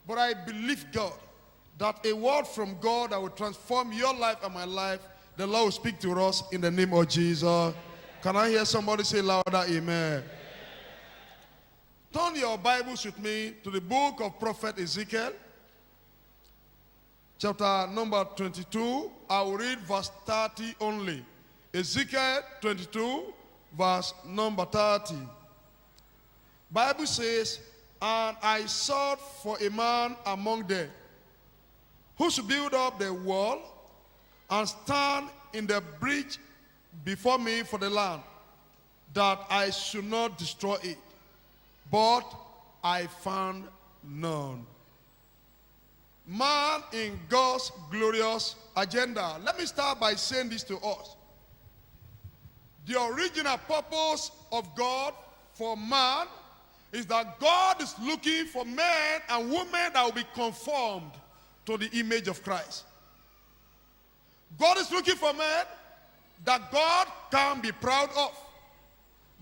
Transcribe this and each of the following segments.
But I believe, God, that a word from God that will transform your life and my life, the Lord will speak to us in the name of Jesus. Can I hear somebody say louder, amen? Turn your Bibles with me to the book of Prophet Ezekiel, chapter number 22. I will read verse 30 only. Ezekiel 22, verse number 30. Bible says, and I sought for a man among them who should build up the wall and stand in the breach before me for the land, that I should not destroy it. But I found none. Man in God's glorious agenda. Let me start by saying this to us. The original purpose of God for man is that God is looking for men and women that will be conformed to the image of Christ. God is looking for men that God can be proud of.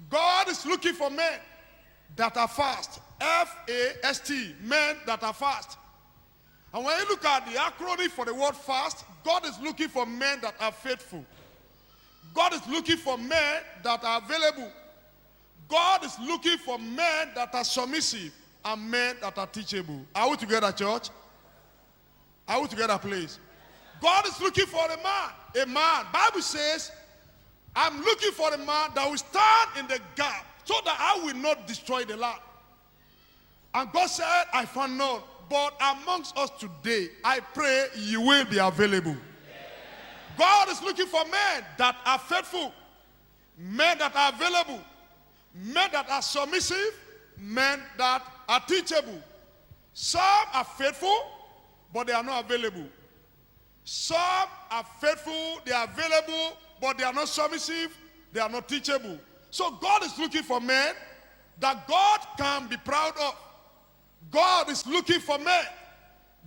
God is looking for men that are fast. F-A-S-T, men that are fast. And when you look at the acronym for the word fast, God is looking for men that are faithful. God is looking for men that are available. God is looking for men that are submissive and men that are teachable. Are we together, church? Are we together, please? God is looking for a man. A man. Bible says, I'm looking for a man that will stand in the gap so that I will not destroy the land. And God said, I found none. But amongst us today, I pray you will be available. God is looking for men that are faithful, men that are available, men that are submissive, men that are teachable. Some are faithful, but they are not available. Some are faithful, they are available, but they are not submissive, they are not teachable. So God is looking for men that God can be proud of. God is looking for men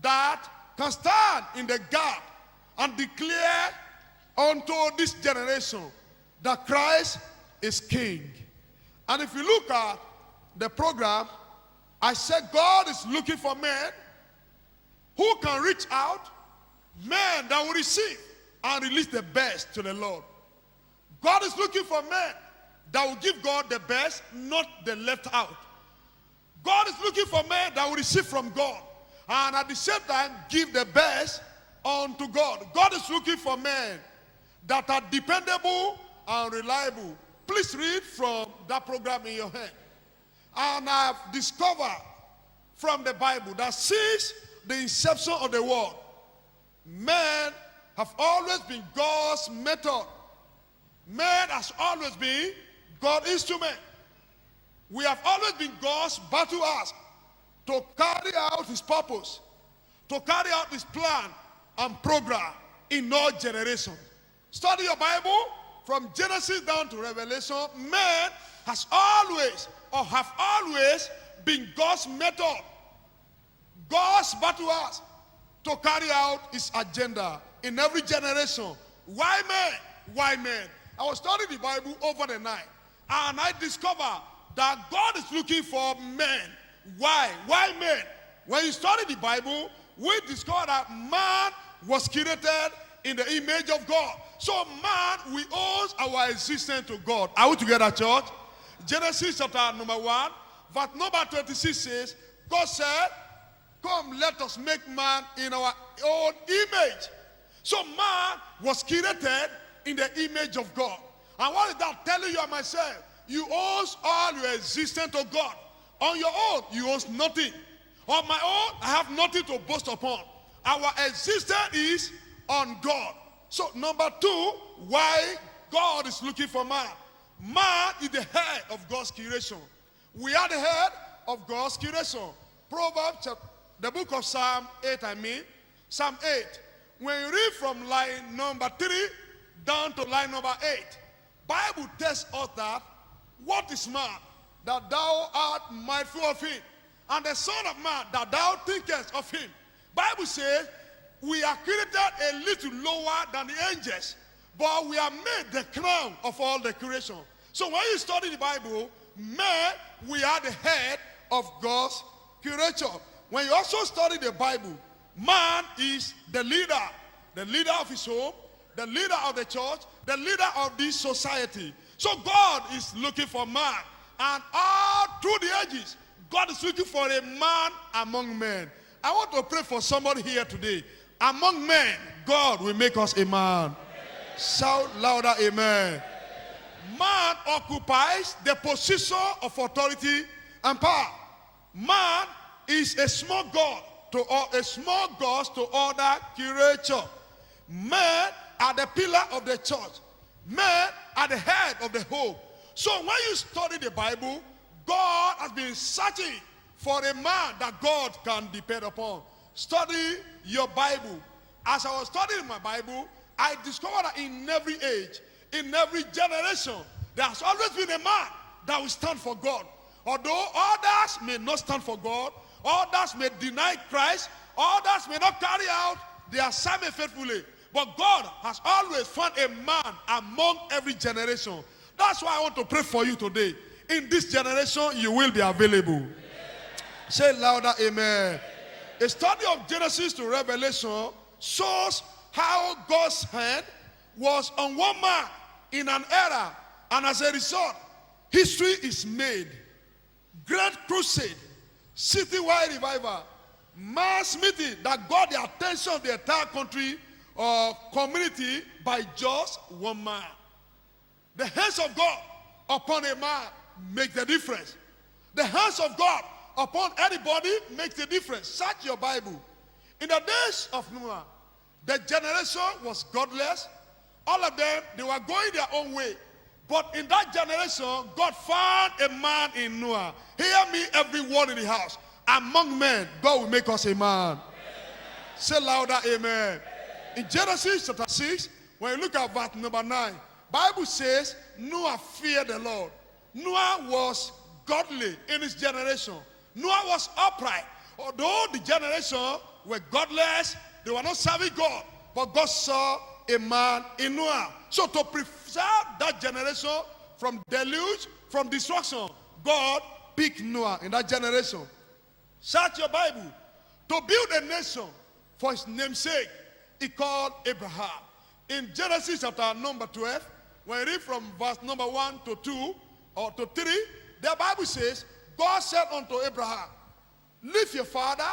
that can stand in the gap and declare unto this generation that Christ is King. And if you look at the program, I said God is looking for men who can reach out, men that will receive and release the best to the Lord. God is looking for men that will give God the best, not the left out. God is looking for men that will receive from God and at the same time give the best unto God. God is looking for men that are dependable and reliable. Please read from that program in your hand. And I've discovered from the Bible that since the inception of the world, men have always been God's method. Man has always been God's instrument. We have always been God's battle axe to carry out his purpose, to carry out his plan and program in all generations. Study your Bible from Genesis down to Revelation. Man has always or have always been God's method, God's battle axe to carry out his agenda in every generation. Why men? Why men? I was studying the Bible over the night and I discovered that God is looking for men. Why? Why men? When you study the Bible, we discover that man was created in the image of God. So man, we owe our existence to God. Are we together, church? Genesis chapter number 1, verse number 26 says, God said, come, let us make man in our own image. So man was created in the image of God. And what is that telling you and myself? You owe all your existence to God. On your own, you owe nothing. On my own, I have nothing to boast upon. Our existence is on God. So number 2, why God is looking for man. Man is the head of God's creation. We are the head of God's creation. Proverbs, the book of Psalm 8, Psalm 8. When you read from line number 3 down to line number 8, Bible tells us that what is man, that thou art mindful of him, and the Son of Man, that thou thinkest of him. Bible says we are created a little lower than the angels, but we are made the crown of all the creation. So when you study the Bible, man, we are the head of God's creation. when you also study the Bible, man is the leader of his home, the leader of the church, the leader of this society. So God is looking for man. And all through the ages, God is looking for a man among men. I want to pray for somebody here today. Among men, God will make us a man. Shout louder, amen. Man occupies the position of authority and power. Man is a small god to other creature. Men are the pillar of the church. Men are the head of the home. So when you study the Bible, God has been searching for a man that God can depend upon. Study your Bible. As I was studying my Bible, I discovered that in every age, in every generation, there has always been a man that will stand for God. Although others may not stand for God, others may deny Christ, others may not carry out their assignment faithfully, but God has always found a man among every generation. That's why I want to pray for you today. In this generation, you will be available. Amen. Say louder, amen. A study of Genesis to Revelation shows how God's hand was on one man in an era, and as a result, history is made. Great crusade, citywide revival, mass meeting that got the attention of the entire country or community by just one man. The hands of God upon a man make the difference. The hands of God upon anybody makes the difference. Search your Bible. In the days of Noah, the generation was godless. All of them, they were going their own way. But in that generation, God found a man in Noah. Hear me, everyone in the house. Among men, God will make us a man. Amen. Say louder, amen. In Genesis chapter 6, when you look at verse number 9, Bible says Noah feared the Lord. Noah was godly in his generation. Noah was upright. Although the generation were godless, they were not serving God. But God saw a man in Noah. So to preserve that generation from deluge, from destruction, God picked Noah in that generation. Search your Bible. To build a nation for his namesake, he called Abraham. In Genesis chapter number 12, when you read from verse number 1 to 2 or to 3, the Bible says, God said unto Abraham, leave your father,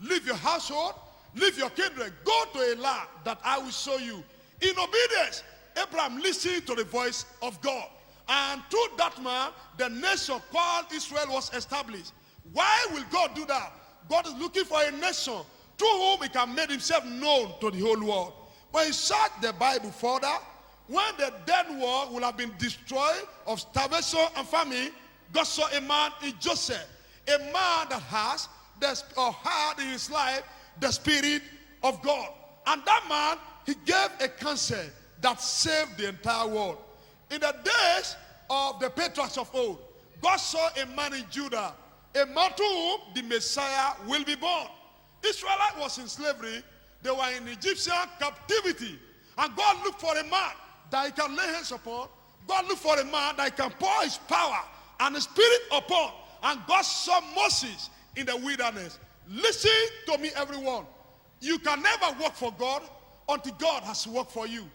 leave your household, leave your kindred, go to a land that I will show you. In obedience, Abraham listened to the voice of God. And through that man, the nation called Israel was established. Why will God do that? God is looking for a nation through whom he can make himself known to the whole world. When you search the Bible further, when the then world will have been destroyed of starvation and famine, God saw a man in Joseph, a man that has or had in his life the Spirit of God. And that man, he gave a counsel that saved the entire world. In the days of the patriarchs of old, God saw a man in Judah, a man to whom the Messiah will be born. Israelite was in slavery. They were in Egyptian captivity. And God looked for a man that he can lay hands upon. God looked for a man that he can pour his power and his spirit upon. And God saw Moses in the wilderness. Listen to me, everyone. You can never work for God until God has worked for you.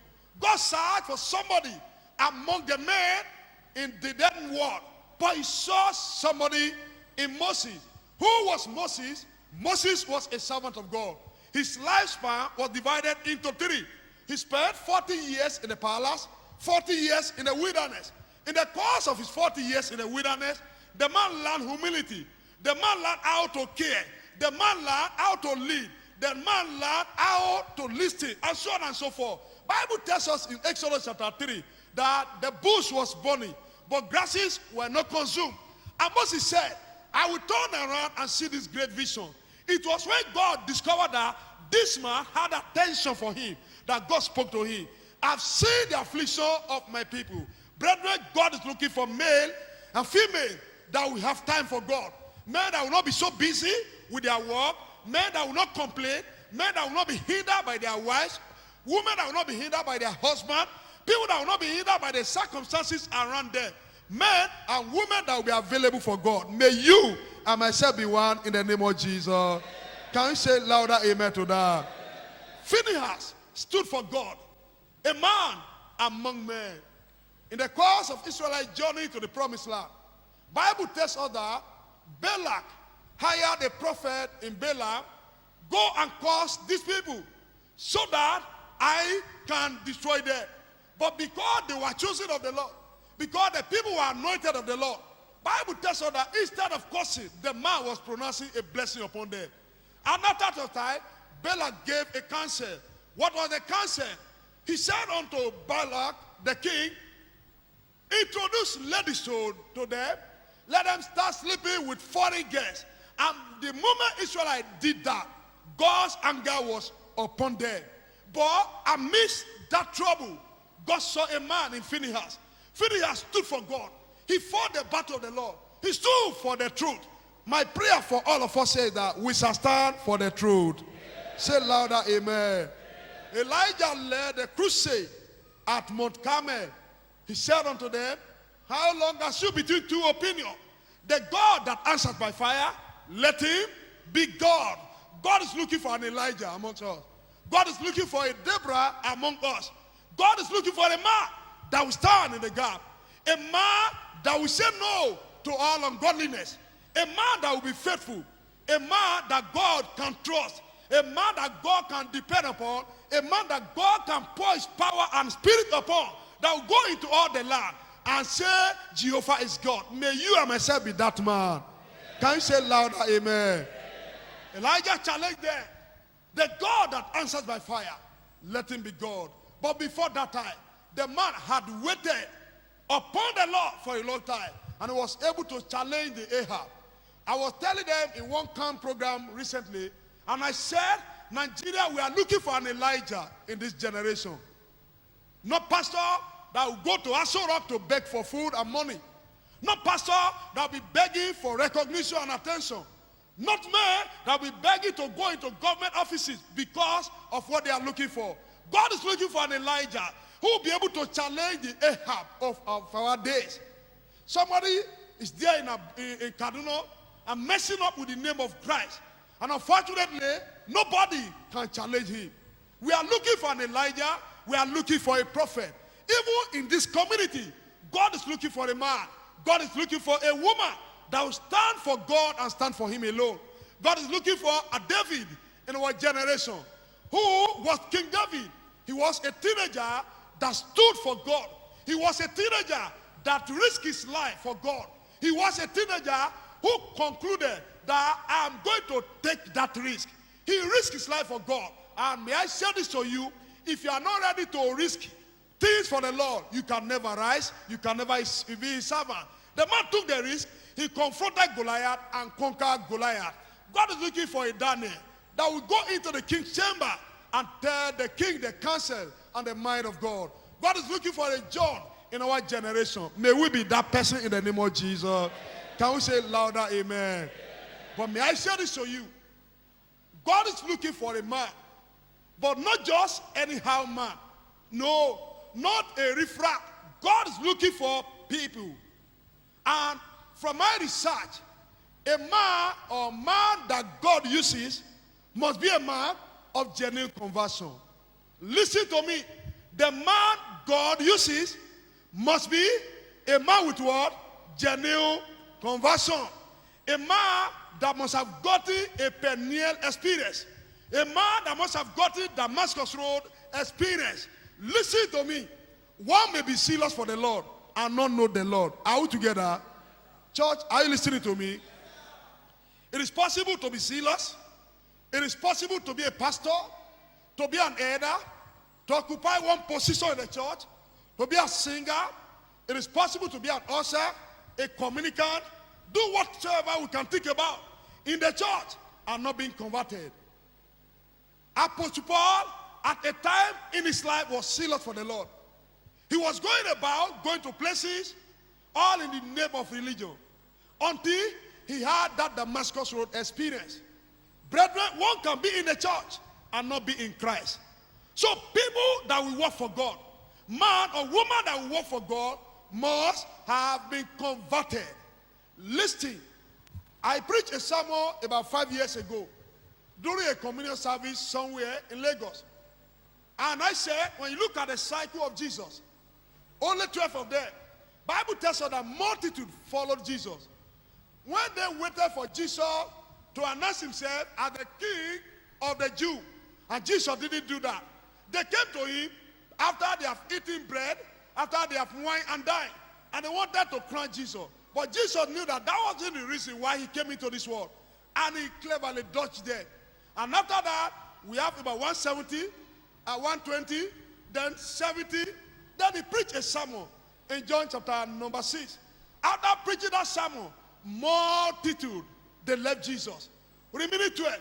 God searched for somebody among the men in the then world, but he saw somebody in Moses. Who was Moses? Moses was a servant of God. His lifespan was divided into 3. He spent 40 years in the palace, 40 years in the wilderness. In the course of his 40 years in the wilderness, the man learned humility. The man learned how to care. The man learned how to lead. The man learned how to listen, and so on and so forth. Bible tells us in Exodus chapter 3 that the bush was burning, but grasses were not consumed. And Moses said, I will turn around and see this great vision. It was when God discovered that this man had attention for him, that God spoke to him. I've seen the affliction of my people. Brethren, God is looking for male and female that will have time for God. Men that will not be so busy with their work. Men that will not complain. Men that will not be hindered by their wives. Women that will not be hindered by their husband. People that will not be hindered by the circumstances around them. Men and women that will be available for God. May you and myself be one in the name of Jesus. Can you say louder amen to that? Phinehas stood for God, a man among men. In the course of Israel's journey to the promised land, Bible tells us that Balak hired a prophet in Balaam, go and curse these people so that I can destroy them. But because they were chosen of the Lord, because the people were anointed of the Lord, Bible tells us that instead of cursing, the man was pronouncing a blessing upon them. And at that time, Balak gave a counsel. What was the counsel? He said unto Balak, the king, introduce ladies to them, let them start sleeping with foreign girls. And the moment Israelites did that, God's anger was upon them. But amidst that trouble, God saw a man in Phinehas. Phinehas stood for God. He fought the battle of the Lord. He stood for the truth. My prayer for all of us is that we shall stand for the truth. Say louder, amen. Elijah led a crusade at Mount Carmel. He said unto them, how long has you between two opinions? The God that answers by fire, let him be God. God is looking for an Elijah amongst us. God is looking for a Deborah among us. God is looking for a man that will stand in the gap. A man that will say no to all ungodliness. A man that will be faithful. A man that God can trust. A man that God can depend upon. A man that God can pour his power and spirit upon. That will go into all the land and say, Jehovah is God. May you and myself be that man. Can you say louder, amen? Elijah challenged them. The God that answers by fire, let him be God. But before that time, the man had waited upon the Lord for a long time and was able to challenge the Ahab. I was telling them in one camp program recently, and I said, Nigeria, we are looking for an Elijah in this generation. Not pastor that will go to Aso Rock to beg for food and money. Not pastor that will be begging for recognition and attention. Not men that will be begging to go into government offices because of what they are looking for. God is looking for an Elijah who will be able to challenge the Ahab of our days. Somebody is there in Kaduna and messing up with the name of Christ. And unfortunately, nobody can challenge him. We are looking for an Elijah. We are looking for a prophet. Even in this community, God is looking for a man. God is looking for a woman that will stand for God and stand for him alone. God is looking for a David in our generation. Who was King David? He was a teenager that stood for God. He was a teenager that risked his life for God. He was a teenager who concluded that I am going to take that risk. He risked his life for God. And may I share this to you, if you are not ready to risk things for the Lord, you can never rise, you can never be his servant. The man took the risk, he confronted Goliath and conquered Goliath. God is looking for a Daniel that will go into the king's chamber and tell the king the counsel and the mind of God. God is looking for a John in our generation. May we be that person in the name of Jesus. Can we say louder, amen? But may I share this to you? God is looking for a man, but not just anyhow man. No, not a riffraff. God is looking for people. And from my research, a man or man that God uses must be a man of genuine conversion. Listen to me. The man God uses must be a man with what? Genuine conversion. A man that must have gotten a Peniel experience. A man that must have gotten Damascus Road experience. Listen to me. One may be zealous for the Lord and not know the Lord. Are we together? Church, are you listening to me? It is possible to be zealous. It is possible to be a pastor, to be an elder, to occupy one position in the church, to be a singer. It is possible to be an usher, a communicant. Do whatever we can think about in the church and not being converted. Apostle Paul, at a time in his life, was zealous for the Lord. He was going about, going to places, all in the name of religion, until he had that Damascus Road experience. Brethren, one can be in the church and not be in Christ. So people that will work for God, man or woman that will work for God, must have been converted. Listen, I preached a sermon about 5 years ago during a communion service somewhere in Lagos. And I said, when you look at the cycle of Jesus, only 12 of them, Bible tells us that multitude followed Jesus. When they waited for Jesus to announce himself as the king of the Jew, and Jesus didn't do that. They came to him after they have eaten bread, after they have wine and dined, and they wanted to crown Jesus. But Jesus knew that that wasn't the reason why he came into this world. And he cleverly dodged them. And after that, we have about 170, 120, then 70. Then he preached a sermon in John chapter number 6. After preaching that sermon, multitude, they left Jesus. Remaining 12.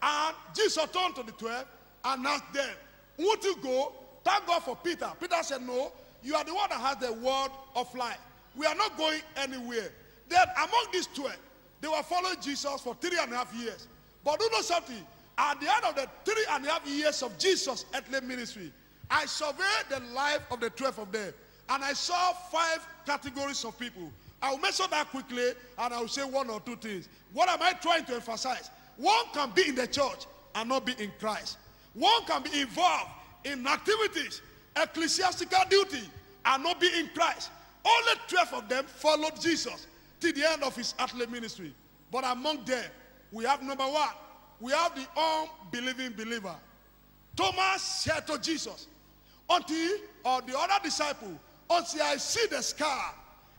And Jesus turned to the 12 and asked them, won't you go? Thank God for Peter. Peter said, no, you are the one that has the word of life. We are not going anywhere. Then among these 12, they were following Jesus for 3.5 years. But do know something? At the end of the 3.5 years of Jesus' earthly ministry, I surveyed the life of the 12 of them. And I saw 5 categories of people. I will mention that quickly, and I will say 1 or 2 things. What am I trying to emphasize? One can be in the church and not be in Christ. One can be involved in activities, ecclesiastical duty, and not be in Christ. Only 12 of them followed Jesus till the end of his earthly ministry. But among them, we have number 1. We have the unbelieving believer. Thomas said to Jesus, until, or the other disciple, until I see the scar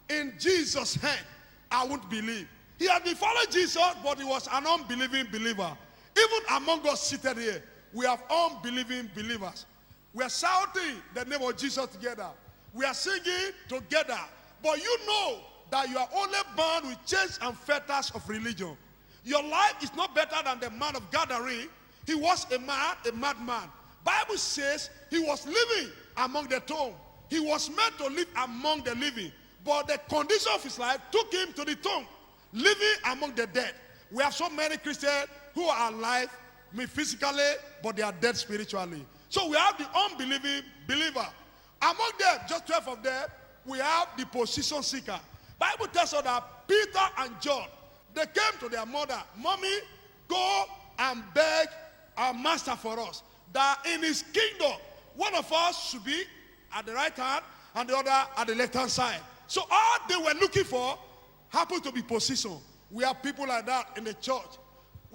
in Jesus' hand, I won't believe. He had been following Jesus, but he was an unbelieving believer. Even among us seated here, we have unbelieving believers. We are shouting the name of Jesus together. We are singing together. But you know that you are only bound with chains and fetters of religion. Your life is not better than the man of Gadarene. He was a man, a madman. Bible says he was living among the tomb. He was meant to live among the living. But the condition of his life took him to the tomb, living among the dead. We have so many Christians who are alive physically, but they are dead spiritually. So we have the unbelieving believer. Among them, just 12 of them, we have the position seeker. Bible tells us that Peter and John, they came to their mother, Mommy, go and beg our master for us, that in his kingdom, one of us should be at the right hand and the other at the left hand side. So all they were looking for happened to be position. We have people like that in the church.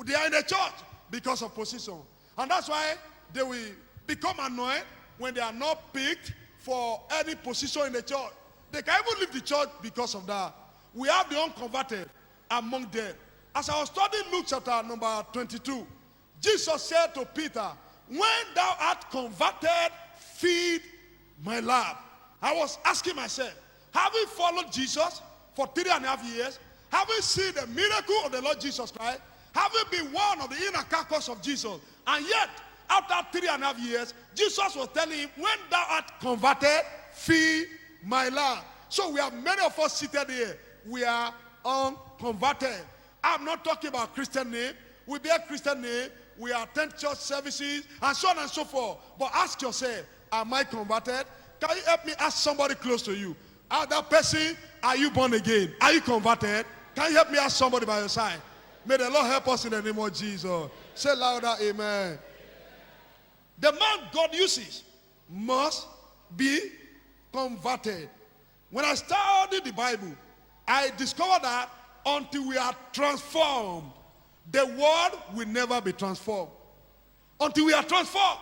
They are in the church because of position. And that's why they will become annoyed when they are not picked for any position in the church. They can even leave the church because of that. We have the unconverted among them. As I was studying Luke chapter number 22, Jesus said to Peter, when thou art converted, feed my lamb. I was asking myself, having followed Jesus for 3.5 years, having seen the miracle of the Lord Jesus Christ, having been one of the inner carcass of Jesus, and yet, after 3.5 years, Jesus was telling him, when thou art converted, feed my lamb. So we have many of us seated here. We are unconverted. I'm not talking about Christian name. We bear Christian name. We attend church services, and so on and so forth. But ask yourself, am I converted? Can you help me ask somebody close to you? That person, are you born again? Are you converted? Can you help me ask somebody by your side? May the Lord help us in the name of Jesus. Say louder, amen. The man God uses must be converted. When I studied the Bible, I discovered that until we are transformed, the world will never be transformed. Until we are transformed,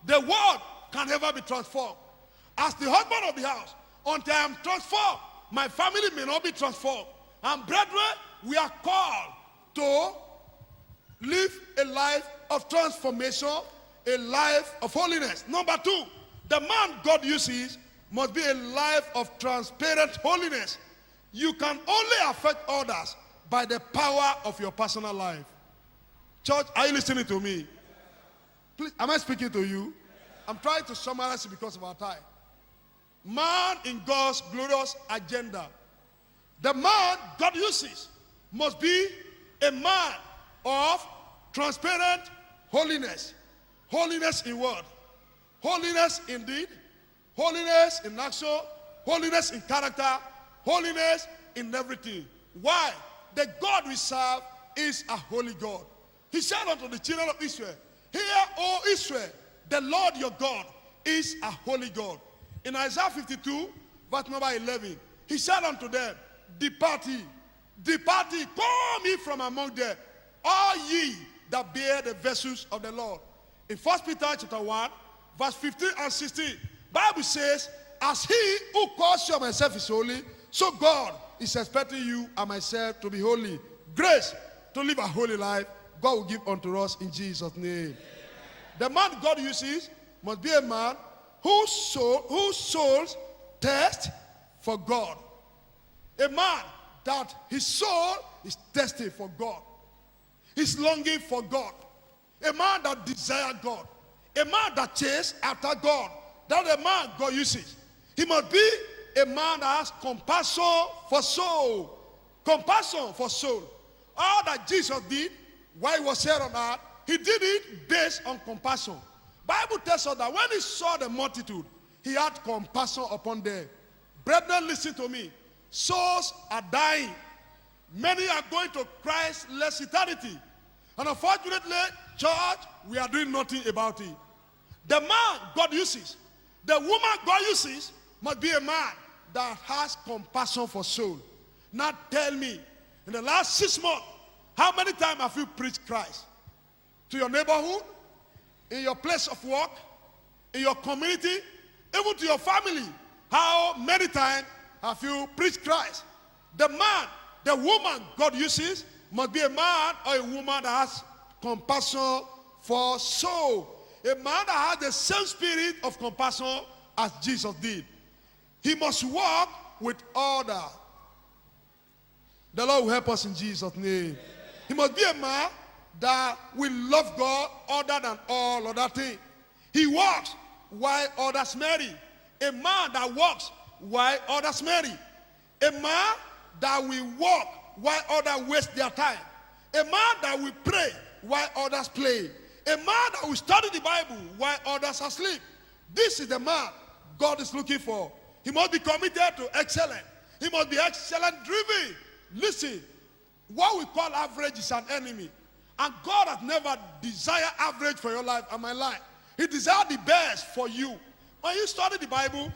the world can never be transformed. As the husband of the house, until I am transformed, my family may not be transformed. And brethren, we are called to live a life of transformation, a life of holiness. Number 2, the man God uses must be a life of transparent holiness. You can only affect others by the power of your personal life. Church, are you listening to me? Please, am I speaking to you? I'm trying to summarize it because of our time. Man in God's glorious agenda. The man God uses must be a man of transparent holiness. Holiness in word. Holiness in deed. Holiness in action. Holiness in character. Holiness in everything. Why? the God we serve is a holy God. He said unto the children of Israel, hear, O Israel, the Lord your God is a holy God. In Isaiah 52, verse number 11, he said unto them, depart ye, come ye from among them, all ye that bear the vessels of the Lord. In 1 Peter chapter 1, verse 15 and 16, Bible says, as he who calls you and myself is holy, so God is expecting you and myself to be holy. Grace to live a holy life, God will give unto us in Jesus' name. The man God uses must be a man whose souls thirst for God. A man that his soul is thirsty for God. He's longing for God. A man that desires God. A man that chases after God. That's the man God uses. He must be a man that has compassion for soul. Compassion for soul. All that Jesus did while he was here on earth, he did it based on compassion. Bible tells us that when he saw the multitude, he had compassion upon them. Brethren, listen to me. Souls are dying. Many are going to Christless eternity. And unfortunately, church, we are doing nothing about it. The man God uses, the woman God uses, must be a man that has compassion for soul. Now tell me, in the last 6 months, how many times have you preached Christ? To your neighborhood, in your place of work, in your community, even to your family. How many times have you preached Christ? The man, the woman God uses must be a man or a woman that has compassion for soul. A man that has the same spirit of compassion as Jesus did. He must walk with order. The Lord will help us in Jesus' name. He must be a man that will love God other than all other things. He walks while others marry. A man that walks while others marry. A man that will walk while others waste their time. A man that will pray while others play. A man that will study the Bible while others are asleep. This is the man God is looking for. He must be committed to excellence. He must be excellent driven. Listen, what we call average is an enemy. And God has never desired average for your life and my life. He desired the best for you. When you study the Bible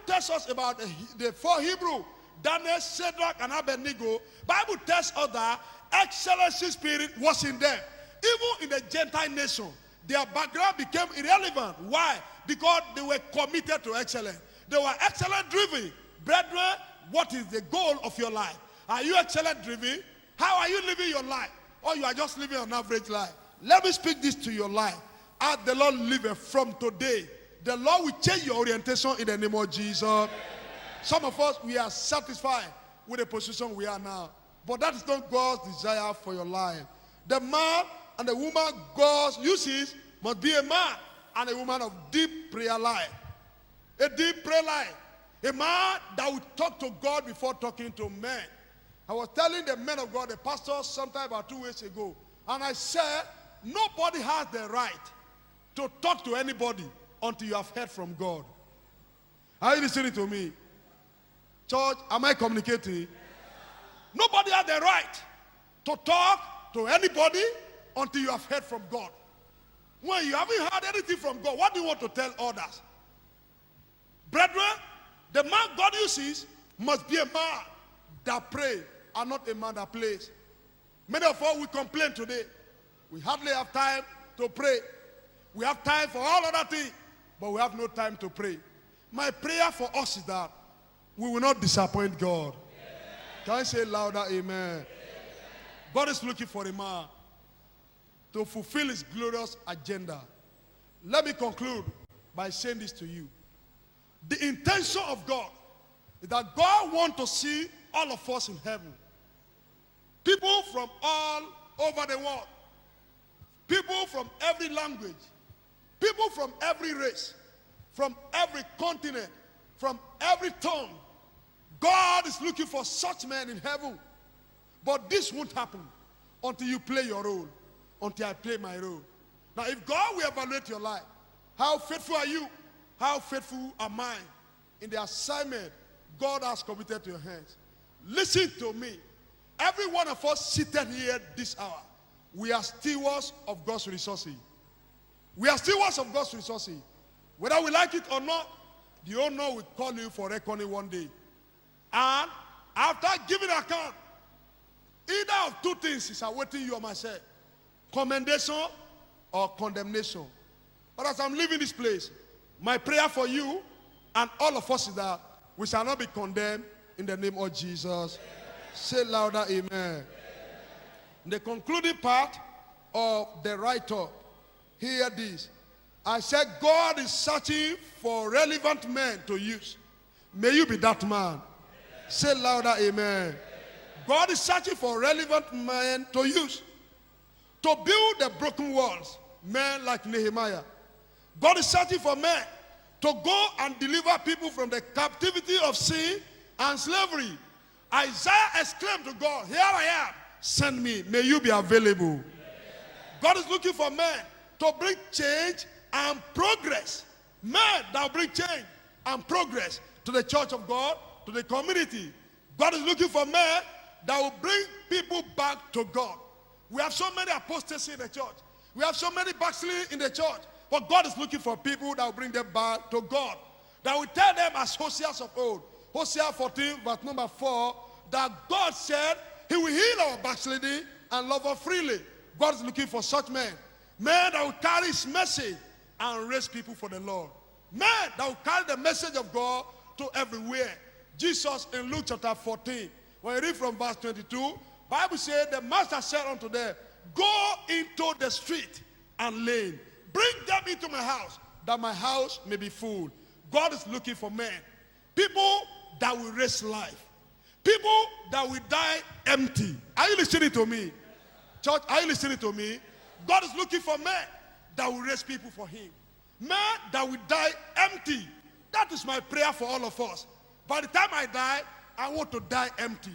tells us about the 4 Hebrew, Daniel, Shadrach, and Abednego. Bible tells us that excellency spirit was in them. Even in the Gentile nation, their background became irrelevant. Why? Because they were committed to excellence. They were excellent driven. Brethren, what is the goal of your life? Are you excellent driven? How are you living your life? Or you are just living an average life? Let me speak this to your life. As the Lord liveth from today, the Lord will change your orientation in the name of Jesus. Some of us, we are satisfied with the position we are now. But that is not God's desire for your life. The man and the woman God uses must be a man and a woman of deep prayer life. A deep prayer life. A man that will talk to God before talking to men. I was telling the men of God, the pastor, sometime about 2 weeks ago, and I said, nobody has the right to talk to anybody until you have heard from God. Are you listening to me? Church, am I communicating? Nobody has the right to talk to anybody until you have heard from God. When you haven't heard anything from God, what do you want to tell others? Brethren, the man God uses must be a man that prays and not a man that plays. Many of us, we complain today. We hardly have time to pray. We have time for all other things, but we have no time to pray. My prayer for us is that we will not disappoint God. Can I say louder, amen? God is looking for a man to fulfill his glorious agenda. Let me conclude by saying this to you. The intention of God is that God wants to see all of us in heaven. People from all over the world. People from every language. People from every race. From every continent. From every tongue. God is looking for such men in heaven. But this won't happen until you play your role. Until I play my role. Now if God will evaluate your life, how faithful are you? How faithful am I in the assignment God has committed to your hands? Listen to me. Every one of us seated here this hour, we are stewards of God's resources. We are stewards of God's resources. Whether we like it or not, the owner will call you for reckoning one day. And after giving account, either of two things is awaiting you or myself: commendation or condemnation. But as I'm leaving this place, my prayer for you and all of us is that we shall not be condemned in the name of Jesus. Say louder, amen. In the concluding part of the write-up, hear this. I said God is searching for relevant men to use. May you be that man. Say louder, amen. God is searching for relevant men to use. To build the broken walls, men like Nehemiah. God is searching for men to go and deliver people from the captivity of sin and slavery. Isaiah exclaimed to God, here I am, send me. May you be available. God is looking for men to bring change and progress. Men that will bring change and progress to the church of God, to the community. God is looking for men that will bring people back to God. We have so many apostasy in the church. We have so many backsliding in the church. But God is looking for people that will bring them back to God. That will tell them as Hosea of old. Hosea 14 verse number 4, that God said he will heal our backsliding and love us freely. God is looking for such men. Men that will carry his message and raise people for the Lord. Men that will carry the message of God to everywhere. Jesus in Luke chapter 14, when you read from verse 22, Bible says the master said unto them, go into the street and lane. Bring them into my house, that my house may be full. God is looking for men. People that will raise life. People that will die empty. Are you listening to me? Church, are you listening to me? God is looking for men that will raise people for him. Men that will die empty. That is my prayer for all of us. By the time I die, I want to die empty.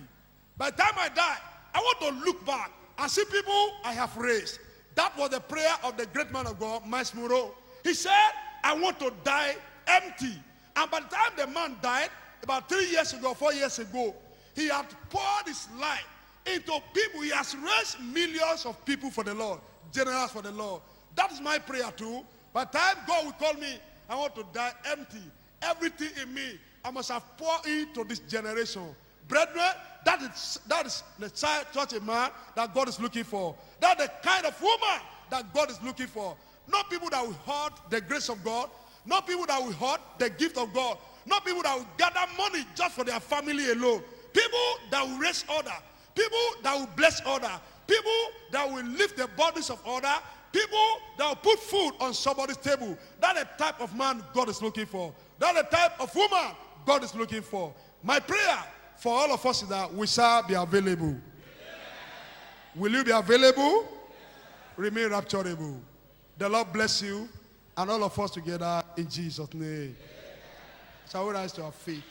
By the time I die, I want to look back and see people I have raised. That was the prayer of the great man of God, Miles Monroe. He said, I want to die empty. And by the time the man died, about 3 years ago, 4 years ago, he had poured his life into people. He has raised millions of people for the Lord, generous for the Lord. That is my prayer too. By the time God will call me, I want to die empty. Everything in me, I must have poured into this generation. Brethren, that is the such a man that God is looking for. That's the kind of woman that God is looking for. Not people that will hoard the grace of God. Not people that will hoard the gift of God. Not people that will gather money just for their family alone. People that will raise order. People that will bless order. People that will lift the bodies of order. People that will put food on somebody's table. That's the type of man God is looking for. That's the type of woman God is looking for. My prayer for all of us is that we shall be available. Will you be available? Remain rapturable. The Lord bless you and all of us together in Jesus' name. Shall we rise to our feet?